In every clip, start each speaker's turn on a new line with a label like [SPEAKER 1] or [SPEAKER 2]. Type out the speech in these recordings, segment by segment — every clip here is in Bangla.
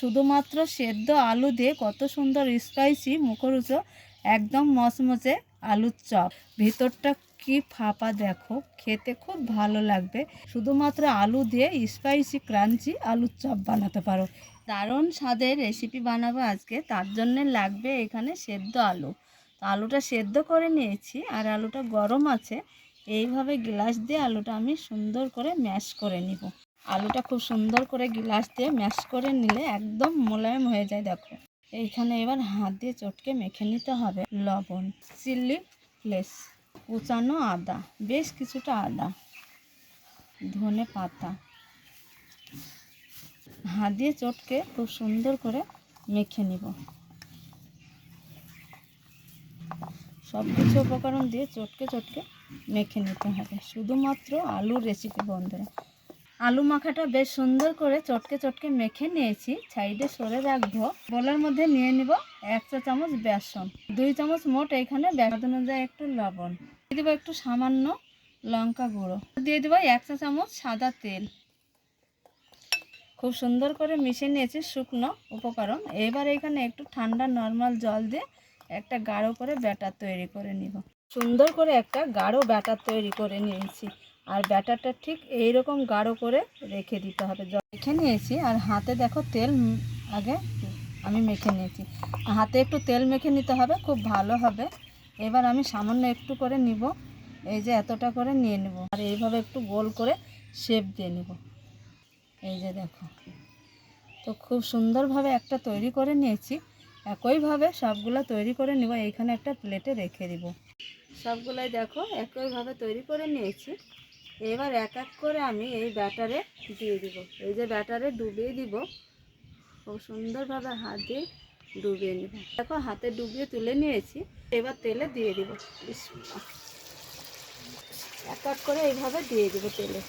[SPEAKER 1] শুধুমাত্র সেদ্ধ আলু দিয়ে কত সুন্দর স্পাইসি মুখরোচক একদম মচমচে আলুর চপ। ভিতরটা কি ফাঁপা দেখো, খেতে খুব ভালো লাগবে। শুধুমাত্র আলু দিয়ে স্পাইসি ক্রাঞ্চি আলুর চপ বানাতে পারো। দারুণ স্বাদের রেসিপি বানাবো আজকে। তার জন্য লাগবে এখানে সেদ্ধ আলু। তো আলুটা সেদ্ধ করে নিয়েছি আর আলুটা গরম আছে। এইভাবে গ্লাস দিয়ে আলুটা আমি সুন্দর করে ম্যাশ করে নিব। আলুটা খুব সুন্দর করে গ্লাস দিয়ে ম্যাশ করে নিলে একদম মোলায়েম হয়ে যায়। দেখো এইখানে এবার হাত দিয়ে চটকে মেখে নিতে হবে লবণ, চিলি ফ্লেক্স, কুচানো আদা, বেশ কিছুটা আদা, ধনে পাতা, হাত দিয়ে চটকে খুব সুন্দর করে মেখে নিব। সব কিছু উপকরণ দিয়ে চটকে চটকে মেখে নিতে হবে। শুধুমাত্র আলুর রেসিপি বন্ধুরা। আলু মাখাটা বেশ সুন্দর করে চটকে চটকে মেখে নিয়েছি, সাইডে সরে রাখবো। বোলের মধ্যে নিয়ে নিব 1 চা চামচ বেসন, 2 চামচ মোট এখানে বেসন অনুযায়ী একটু লবণ দিয়ে দেবো, একটু সামান্য লঙ্কা গুঁড়ো দিয়ে দেবো, 1 চা চামচ সাদা তেল। খুব সুন্দর করে মিশিয়ে নিয়েছি শুকনো উপকরণ। এবার এখানে একটু ঠান্ডা নর্মাল জল দিয়ে একটা গাঢ় করে ব্যাটার তৈরি করে নিব। সুন্দর করে একটা গাঢ় ব্যাটার তৈরি করে নিয়েছি আর ব্যাটারটা ঠিক এই রকম গাঢ় করে রেখে দিতে হবে। মেখে নিয়েছি আর হাতে দেখো তেল আগে আমি মেখে নিয়েছি। হাতে একটু তেল মেখে নিতে হবে, খুব ভালো হবে। এবার আমি সামান্য একটু করে নিব, এই যে এতটা করে নিয়ে নেব আর এইভাবে একটু গোল করে শেপ দিয়ে নেব। এই যে দেখো, তো খুব সুন্দরভাবে একটা তৈরি করে নিয়েছি। একইভাবে সবগুলো তৈরি করে নিব। এইখানে একটা প্লেটে রেখে দিব। সবগুলাই দেখো একইভাবে তৈরি করে নিয়েছি। এবার এক এক করে আমি এই ব্যাটারে দিয়ে দিব। এই যে ব্যাটারে ডুবিয়ে দিব, খুব সুন্দরভাবে হাত দিয়ে ডুবিয়ে নিব। দেখো হাতে ডুবিয়ে তুলে নিয়েছি। এবার তেলে দিয়ে দিব। এক এক করে এইভাবে দিয়ে দিব তেলে।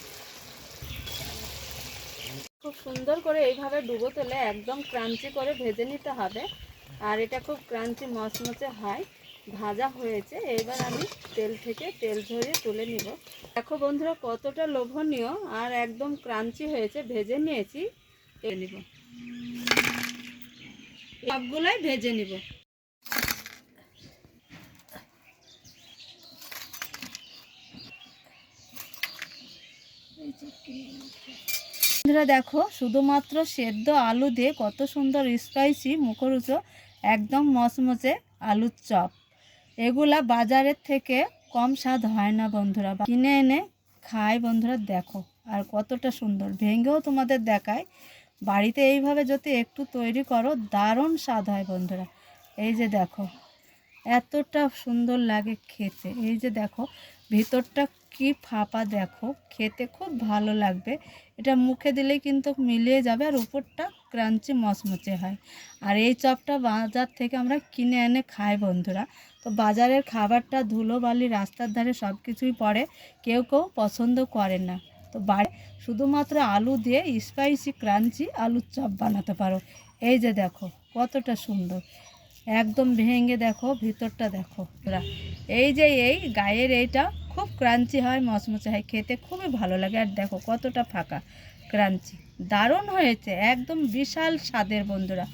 [SPEAKER 1] খুব সুন্দর করে এইভাবে ডুবো তেলে একদম ক্রাঞ্চি করে ভেজে নিতে হবে। আর এটা খুব ক্রাঞ্চি মচমচে হয়। ভাজা হয়েছে, এবার আমি তেল থেকে তেল ঝরিয়ে তুলে নিব। দেখো বন্ধুরা কতটা লোভনীয় আর একদম ক্রাঞ্চি হয়েছে। ভেজে নিয়েছি, তেল নিব, সবগুলাই ভেজে নিব। বন্ধুরা দেখো শুধুমাত্র সেদ্ধ আলু দিয়ে কত সুন্দর স্পাইসি মুখরোচক একদম মচমচে আলুর চপ। এগুলা বাজারের থেকে কম স্বাদ হয় না বন্ধুরা, কিনে এনে খায় বন্ধুরা। দেখো আর কতটা সুন্দর, ভেঙেও তোমাদের দেখায়। বাড়িতে এইভাবে যদি একটু তৈরি করো দারুণ স্বাদ হয় বন্ধুরা। এই যে দেখো এতটা সুন্দর লাগে খেতে। এই যে দেখো ভিতরটা কি ফাঁপা দেখো, খেতে খুব ভালো লাগবে। এটা মুখে দিলেই কিন্তু মিলিয়ে যাবে আর উপরটা ক্রাঞ্চি মচমচে হয়। আর এই চপটা বাজার থেকে আমরা কিনে এনে খাই বন্ধুরা। তো বাজারের খাবারটা ধুলোবালি রাস্তার ধারে সব কিছুই পড়ে, কেউ কেউ পছন্দ করে না। তো শুধুমাত্র আলু দিয়ে স্পাইসি ক্রাঞ্চি আলুর চপ বানাতে পারো। এই যে দেখো কতটা সুন্দর, একদম ভেঙে দেখো ভিতরটা দেখো। এই যে এই গায়ের এইটা খুব ক্রাঞ্চি হয়, মচমচে হয়, খেতে খুবই ভালো লাগে। আর দেখো কতটা ফাঁকা ক্রাঞ্চি, দারুণ হয়েছে, একদম বিশাল স্বাদের বন্ধুরা।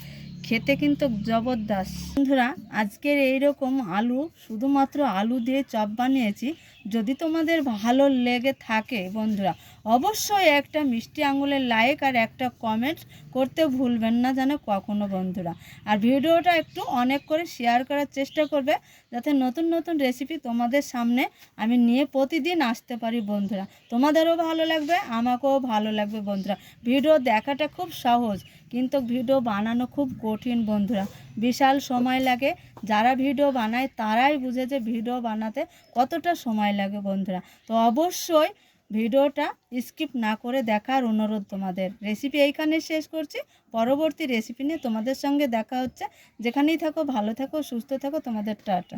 [SPEAKER 1] খেতে কিন্তু জবরদস্ত বন্ধুরা। আজকের এইরকম আলু শুধুমাত্র আলু দিয়ে চপ বানিয়েছি। যদি তোমাদের ভালো লেগে থাকে বন্ধুরা অবশ্যই একটা মিষ্টি আঙুলের লাইক আর একটা কমেন্ট করতে ভুলবেন না যেন কখনো বন্ধুরা। আর ভিডিওটা একটু অনেক করে শেয়ার করার চেষ্টা করবে, যাতে নতুন নতুন রেসিপি তোমাদের সামনে আমি নিয়ে প্রতিদিন আসতে পারি বন্ধুরা। তোমাদেরও ভালো লাগবে, আমাকেও ভালো লাগবে বন্ধুরা। ভিডিও দেখাটা খুব সহজ, কিন্তু ভিডিও বানানো খুব কঠিন বন্ধুরা, বিশাল সময় লাগে। যারা ভিডিও বানায় তারাই বুঝে যে ভিডিও বানাতে কতটা সময় লাগে বন্ধুরা। তো অবশ্যই ভিডিওটা স্কিপ না করে দেখার অনুরোধ তোমাদের। রেসিপি এইখানে শেষ করছি, পরবর্তী রেসিপি নিয়ে তোমাদের সঙ্গে দেখা হচ্ছে। যেখানেই থাকো ভালো থাকো, সুস্থ থাকো, তোমাদের টাটা।